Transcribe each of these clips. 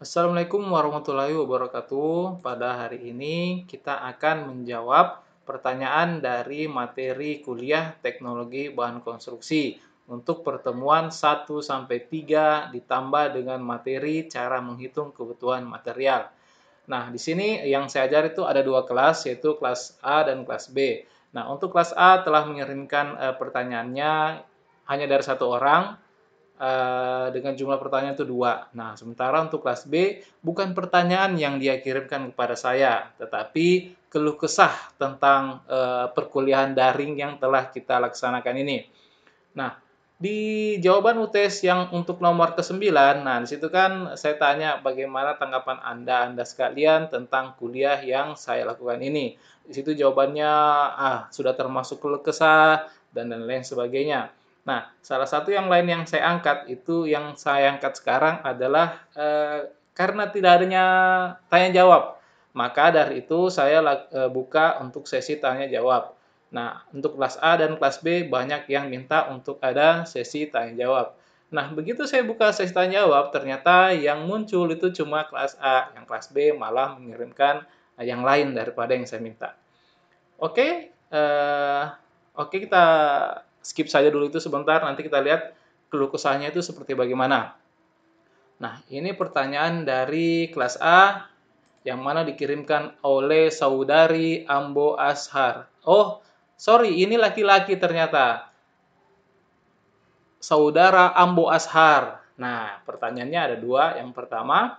Assalamualaikum warahmatullahi wabarakatuh. Pada hari ini kita akan menjawab pertanyaan dari materi kuliah Teknologi Bahan Konstruksi untuk pertemuan 1-3 ditambah dengan materi cara menghitung kebutuhan material. Nah, di sini yang saya ajar itu ada dua kelas, yaitu kelas A dan kelas B. Nah, untuk kelas A telah mengirimkan pertanyaannya hanya dari satu orang, dengan jumlah pertanyaan itu dua. Nah, sementara untuk kelas B, bukan pertanyaan yang dia kirimkan kepada saya, tetapi keluh kesah tentang perkuliahan daring yang telah kita laksanakan ini. Nah, di jawaban UTS yang untuk nomor ke-9, nah di situ kan saya tanya bagaimana tanggapan Anda sekalian tentang kuliah yang saya lakukan ini. Di situ jawabannya sudah termasuk keluh kesah dan lain sebagainya. Nah, salah satu yang lain yang saya angkat itu yang saya angkat sekarang adalah karena tidak adanya tanya jawab. Maka dari itu saya buka untuk sesi tanya jawab. Nah, untuk kelas A dan kelas B banyak yang minta untuk ada sesi tanya jawab. Nah, begitu saya buka sesi tanya jawab, ternyata yang muncul itu cuma kelas A, yang kelas B malah mengirimkan yang lain daripada yang saya minta. Oke, oke kita skip saja dulu itu sebentar, nanti kita lihat keluh kesahnya itu seperti bagaimana. Nah, ini pertanyaan dari kelas A yang mana dikirimkan oleh saudari Ambo Ashar. Oh, sorry, ini laki-laki ternyata. Saudara Ambo Ashar. Nah, pertanyaannya ada dua. Yang pertama,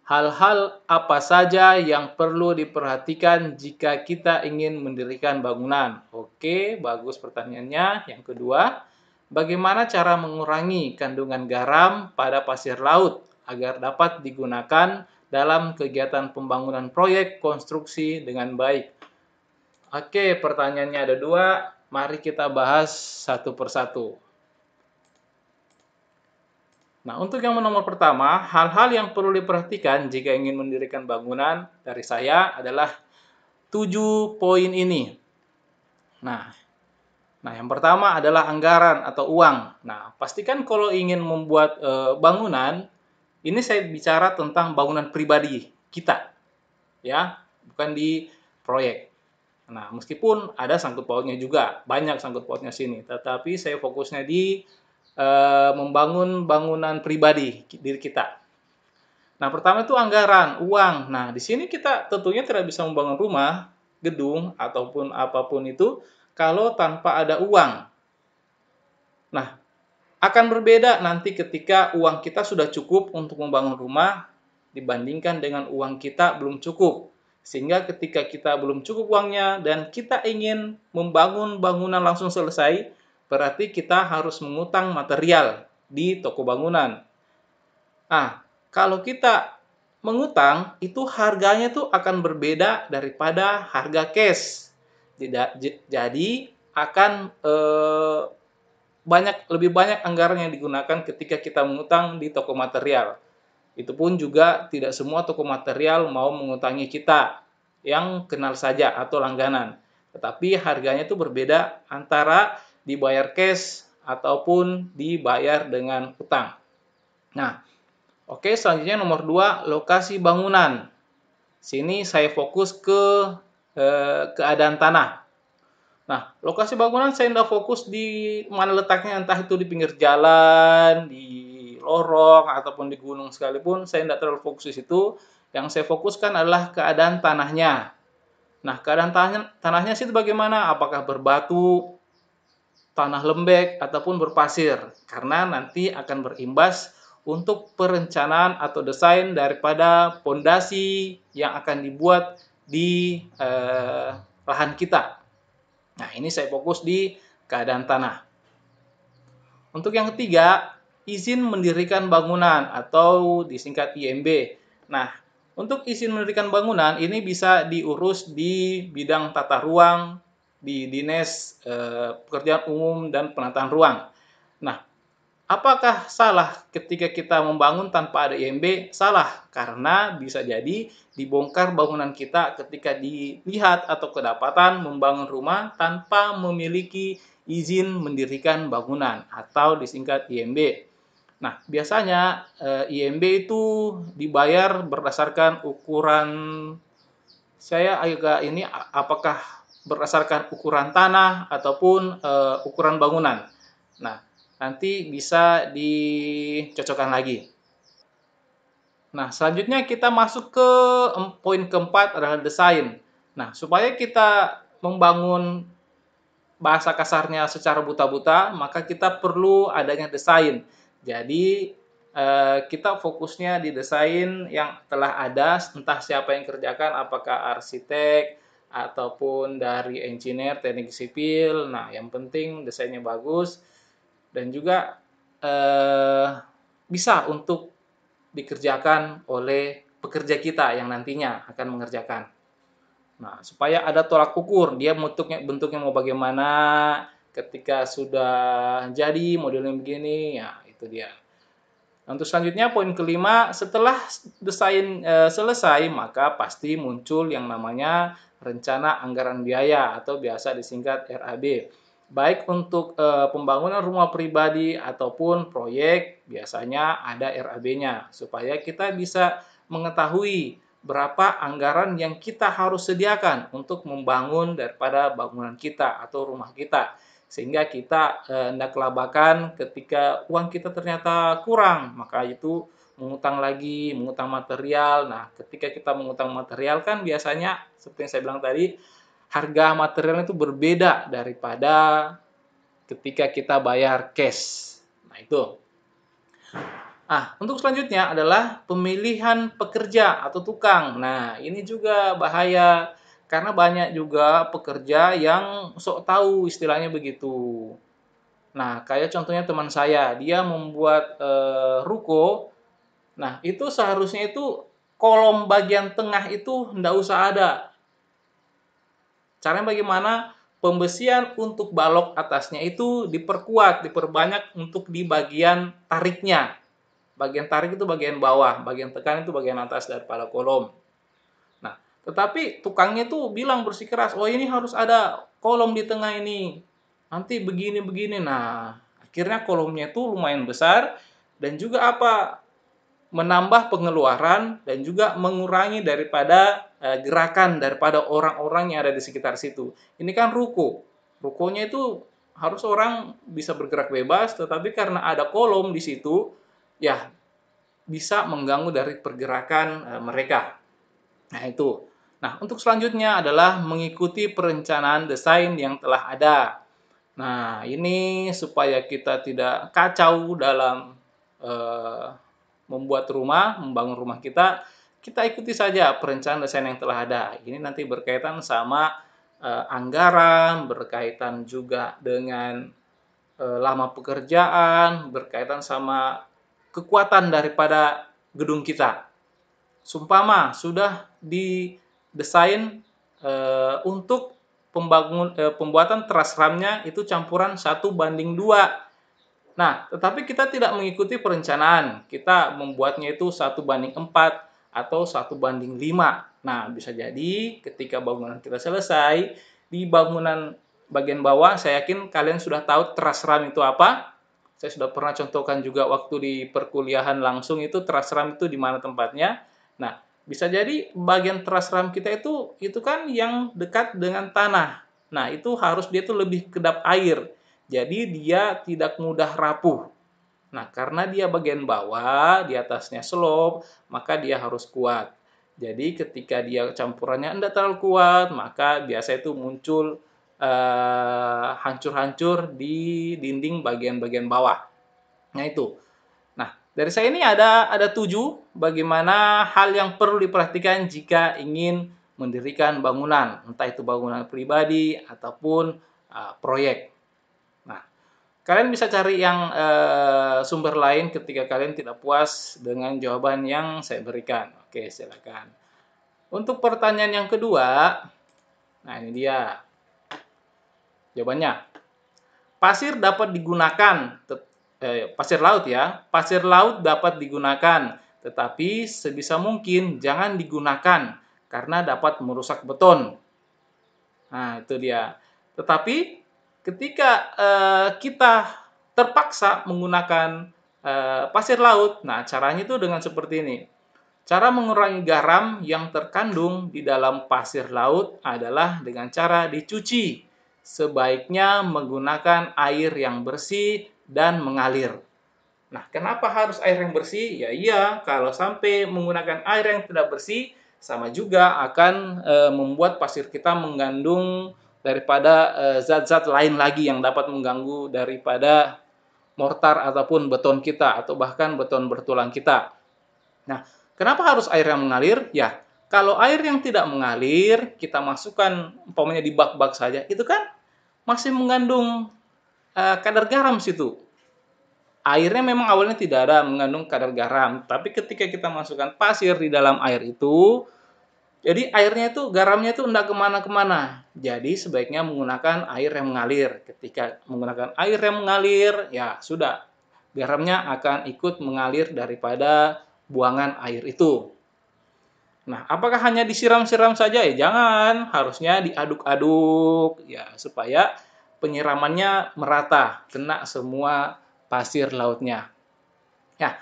hal-hal apa saja yang perlu diperhatikan jika kita ingin mendirikan bangunan? Oke, bagus pertanyaannya. Yang kedua, bagaimana cara mengurangi kandungan garam pada pasir laut agar dapat digunakan dalam kegiatan pembangunan proyek konstruksi dengan baik? Oke, pertanyaannya ada dua. Mari kita bahas satu persatu. Nah, untuk yang nomor pertama, hal-hal yang perlu diperhatikan jika ingin mendirikan bangunan dari saya adalah 7 poin ini. Nah, yang pertama adalah anggaran atau uang. Nah, pastikan kalau ingin membuat bangunan, ini saya bicara tentang bangunan pribadi kita, ya, bukan di proyek. Nah, meskipun ada sangkut pautnya juga, banyak sangkut pautnya sini, tetapi saya fokusnya di membangun bangunan pribadi diri kita. Nah, pertama itu anggaran, uang. Nah, di sini kita tentunya tidak bisa membangun rumah, gedung, ataupun apapun itu kalau tanpa ada uang. Nah, akan berbeda nanti ketika uang kita sudah cukup untuk membangun rumah dibandingkan dengan uang kita belum cukup. Sehingga ketika kita belum cukup uangnya dan kita ingin membangun bangunan langsung selesai, berarti kita harus mengutang material di toko bangunan. Nah, kalau kita mengutang, itu harganya tuh akan berbeda daripada harga cash. Jadi akan lebih banyak anggaran yang digunakan ketika kita mengutang di toko material. Itu pun juga tidak semua toko material mau mengutangi kita yang kenal saja atau langganan. Tetapi harganya itu berbeda antara dibayar cash ataupun dibayar dengan utang. Nah, oke, selanjutnya nomor 2, lokasi bangunan. Sini saya fokus ke keadaan tanah. Nah, lokasi bangunan saya tidak fokus di mana letaknya, entah itu di pinggir jalan, di lorong, ataupun di gunung sekalipun, saya tidak terlalu fokus di situ. Yang saya fokuskan adalah keadaan tanahnya. Nah, keadaan tanahnya sih bagaimana? Apakah berbatu, tanah lembek, ataupun berpasir? Karena nanti akan berimbas untuk perencanaan atau desain daripada pondasi yang akan dibuat di lahan kita. Nah, ini saya fokus di keadaan tanah. Untuk yang ketiga, izin mendirikan bangunan atau disingkat IMB. Nah, untuk izin mendirikan bangunan ini bisa diurus di bidang tata ruang, di Dinas Pekerjaan Umum dan Penataan Ruang. Nah, apakah salah ketika kita membangun tanpa ada IMB? Salah, karena bisa jadi dibongkar bangunan kita ketika dilihat atau kedapatan membangun rumah tanpa memiliki izin mendirikan bangunan atau disingkat IMB. Nah, biasanya IMB itu dibayar berdasarkan ukuran, saya agak ini, apakah berdasarkan ukuran tanah ataupun ukuran bangunan. Nah, nanti bisa dicocokkan lagi. Nah, selanjutnya kita masuk ke poin keempat adalah desain. Nah, supaya kita membangun, bahasa kasarnya, secara buta-buta, maka kita perlu adanya desain. Jadi, kita fokusnya di desain yang telah ada, entah siapa yang kerjakan, apakah arsitek ataupun dari engineer, teknik sipil. Nah, yang penting desainnya bagus dan juga bisa untuk dikerjakan oleh pekerja kita yang nantinya akan mengerjakan. Nah, supaya ada tolak ukur, dia bentuknya mau bagaimana, ketika sudah jadi modelnya begini, ya itu dia. Untuk selanjutnya poin kelima, setelah desain selesai, maka pasti muncul yang namanya rencana anggaran biaya atau biasa disingkat RAB. Baik untuk pembangunan rumah pribadi ataupun proyek, biasanya ada RAB-nya supaya kita bisa mengetahui berapa anggaran yang kita harus sediakan untuk membangun daripada bangunan kita atau rumah kita, sehingga kita hendak kelabakan ketika uang kita ternyata kurang, maka itu mengutang lagi, mengutang material. Nah, ketika kita mengutang material kan biasanya seperti yang saya bilang tadi, harga material itu berbeda daripada ketika kita bayar cash. Nah, itu. Untuk selanjutnya adalah pemilihan pekerja atau tukang. Nah, ini juga bahaya karena banyak juga pekerja yang sok tahu, istilahnya begitu. Nah, kayak contohnya teman saya, dia membuat ruko. Nah, itu seharusnya itu kolom bagian tengah itu ndak usah ada. Caranya bagaimana? Pembesian untuk balok atasnya itu diperkuat, diperbanyak untuk di bagian tariknya. Bagian tarik itu bagian bawah, bagian tekan itu bagian atas daripada kolom. Nah, tetapi tukangnya tuh bilang bersikeras, oh ini harus ada kolom di tengah ini. Nanti begini-begini. Nah, akhirnya kolomnya itu lumayan besar dan juga apa? Menambah pengeluaran dan juga mengurangi daripada gerakan daripada orang-orang yang ada di sekitar situ. Ini kan ruko. Rukonya itu harus orang bisa bergerak bebas, tetapi karena ada kolom di situ, ya bisa mengganggu dari pergerakan mereka. Nah, itu. Nah, untuk selanjutnya adalah mengikuti perencanaan desain yang telah ada. Nah, ini supaya kita tidak kacau dalam eh, membuat rumah, membangun rumah kita, kita ikuti saja perencanaan desain yang telah ada. Ini nanti berkaitan sama anggaran, berkaitan juga dengan lama pekerjaan, berkaitan sama kekuatan daripada gedung kita. Sumpama sudah didesain untuk pembuatan teras ramnya itu campuran 1:2. Nah, tetapi kita tidak mengikuti perencanaan. Kita membuatnya itu 1:4 atau 1:5. Nah, bisa jadi ketika bangunan kita selesai, di bangunan bagian bawah, saya yakin kalian sudah tahu teras ram itu apa. Saya sudah pernah contohkan juga waktu di perkuliahan langsung, itu teras ram itu di mana tempatnya. Nah, bisa jadi bagian teras ram kita itu kan yang dekat dengan tanah. Nah, itu harus dia tuh lebih kedap air. Jadi dia tidak mudah rapuh. Nah, karena dia bagian bawah, di atasnya slope, maka dia harus kuat. Jadi ketika dia campurannya tidak terlalu kuat, maka biasa itu muncul hancur-hancur di dinding bagian-bagian bawah. Nah, itu. Nah, dari saya ini ada 7 bagaimana hal yang perlu diperhatikan jika ingin mendirikan bangunan, entah itu bangunan pribadi ataupun proyek. Nah, kalian bisa cari yang sumber lain ketika kalian tidak puas dengan jawaban yang saya berikan. Oke, silakan. Untuk pertanyaan yang kedua, nah ini dia jawabannya. Pasir dapat digunakan, pasir laut ya, pasir laut dapat digunakan, tetapi sebisa mungkin jangan digunakan karena dapat merusak beton. Nah, itu dia. Tetapi ketika kita terpaksa menggunakan pasir laut. Nah, caranya itu dengan seperti ini. Cara mengurangi garam yang terkandung di dalam pasir laut adalah dengan cara dicuci. Sebaiknya menggunakan air yang bersih dan mengalir. Nah, kenapa harus air yang bersih? Ya iya, kalau sampai menggunakan air yang tidak bersih, sama juga akan membuat pasir kita mengandung daripada zat-zat lain lagi yang dapat mengganggu daripada mortar ataupun beton kita, atau bahkan beton bertulang kita. Nah, kenapa harus air yang mengalir? Ya, kalau air yang tidak mengalir, kita masukkan umpamanya di bak-bak saja, itu kan masih mengandung kadar garam situ. Airnya memang awalnya tidak ada mengandung kadar garam, tapi ketika kita masukkan pasir di dalam air itu, jadi airnya itu, garamnya itu tidak kemana-kemana. Jadi sebaiknya menggunakan air yang mengalir. Ketika menggunakan air yang mengalir, ya sudah, garamnya akan ikut mengalir daripada buangan air itu. Nah, apakah hanya disiram-siram saja? Ya jangan, harusnya diaduk-aduk ya supaya penyiramannya merata, kena semua pasir lautnya. Ya,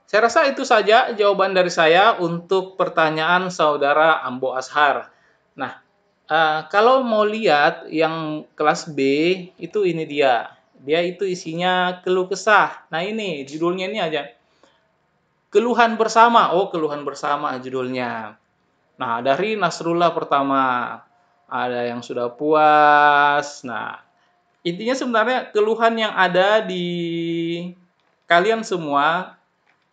saya rasa itu saja jawaban dari saya untuk pertanyaan saudara Ambo Ashar. Nah, kalau mau lihat yang kelas B, itu ini dia. Dia itu isinya keluh kesah. Nah ini, judulnya ini aja. Keluhan bersama. Oh, keluhan bersama judulnya. Nah, dari Nasrullah pertama. Ada yang sudah puas. Nah, intinya sebenarnya keluhan yang ada di kalian semua,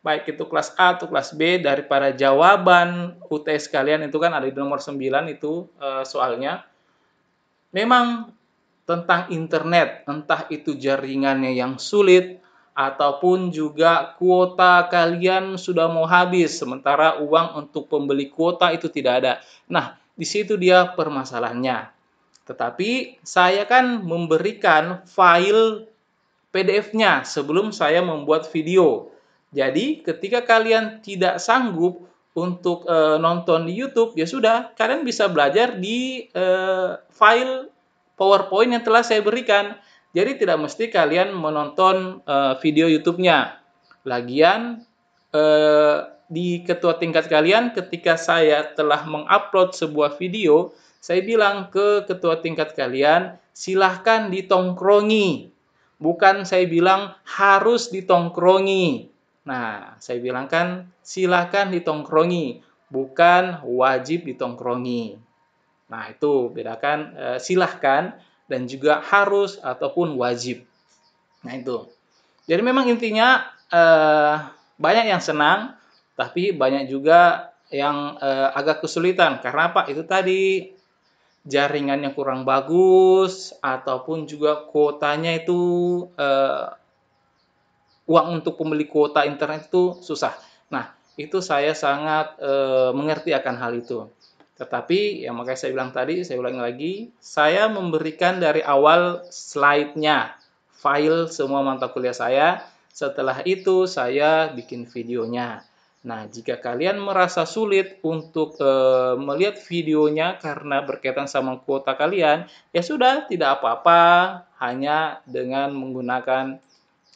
baik itu kelas A atau kelas B, daripada jawaban UTS kalian itu kan ada di nomor 9 itu soalnya. Memang tentang internet, entah itu jaringannya yang sulit, ataupun juga kuota kalian sudah mau habis, sementara uang untuk pembeli kuota itu tidak ada. Nah, di situ dia permasalahannya. Tetapi saya kan memberikan file PDF-nya sebelum saya membuat video. Jadi, ketika kalian tidak sanggup untuk nonton di YouTube, ya sudah, kalian bisa belajar di file PowerPoint yang telah saya berikan. Jadi, tidak mesti kalian menonton video YouTube-nya. Lagian, di ketua tingkat kalian, ketika saya telah mengupload sebuah video, saya bilang ke ketua tingkat kalian, silahkan ditongkrongi. Bukan saya bilang harus ditongkrongi. Nah, saya bilang kan silakan ditongkrongi, bukan wajib ditongkrongi. Nah, itu bedakan silahkan dan juga harus ataupun wajib. Nah, itu. Jadi memang intinya banyak yang senang, tapi banyak juga yang agak kesulitan. Karena apa? Itu tadi jaringannya kurang bagus, ataupun juga kuotanya itu uang untuk pembeli kuota internet itu susah. Nah, itu saya sangat mengerti akan hal itu. Tetapi, ya makanya saya bilang tadi, saya ulangi lagi, saya memberikan dari awal slide-nya, file semua mata kuliah saya, setelah itu saya bikin videonya. Nah, jika kalian merasa sulit untuk melihat videonya karena berkaitan sama kuota kalian, ya sudah, tidak apa-apa, hanya dengan menggunakan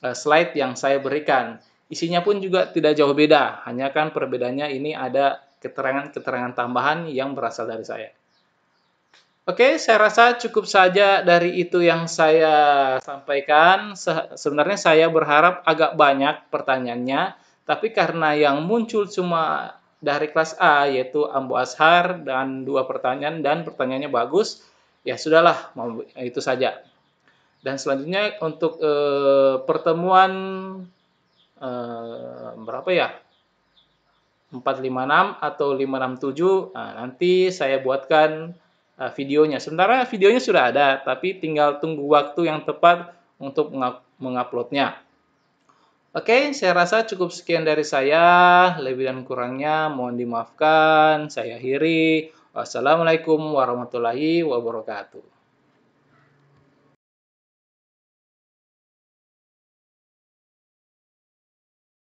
slide yang saya berikan. Isinya pun juga tidak jauh beda, hanya kan perbedaannya ini ada keterangan-keterangan tambahan yang berasal dari saya. Oke, saya rasa cukup saja dari itu yang saya sampaikan. Sebenarnya saya berharap agak banyak pertanyaannya, tapi karena yang muncul cuma dari kelas A, yaitu Ambo Ashar, dan 2 pertanyaan, dan pertanyaannya bagus, ya sudahlah, itu saja. Dan selanjutnya untuk pertemuan berapa ya? 456 atau 567, nah, nanti saya buatkan videonya. Sebenarnya videonya sudah ada, tapi tinggal tunggu waktu yang tepat untuk menguploadnya. Oke, saya rasa cukup sekian dari saya. Lebih dan kurangnya mohon dimaafkan. Saya akhiri. Wassalamualaikum warahmatullahi wabarakatuh.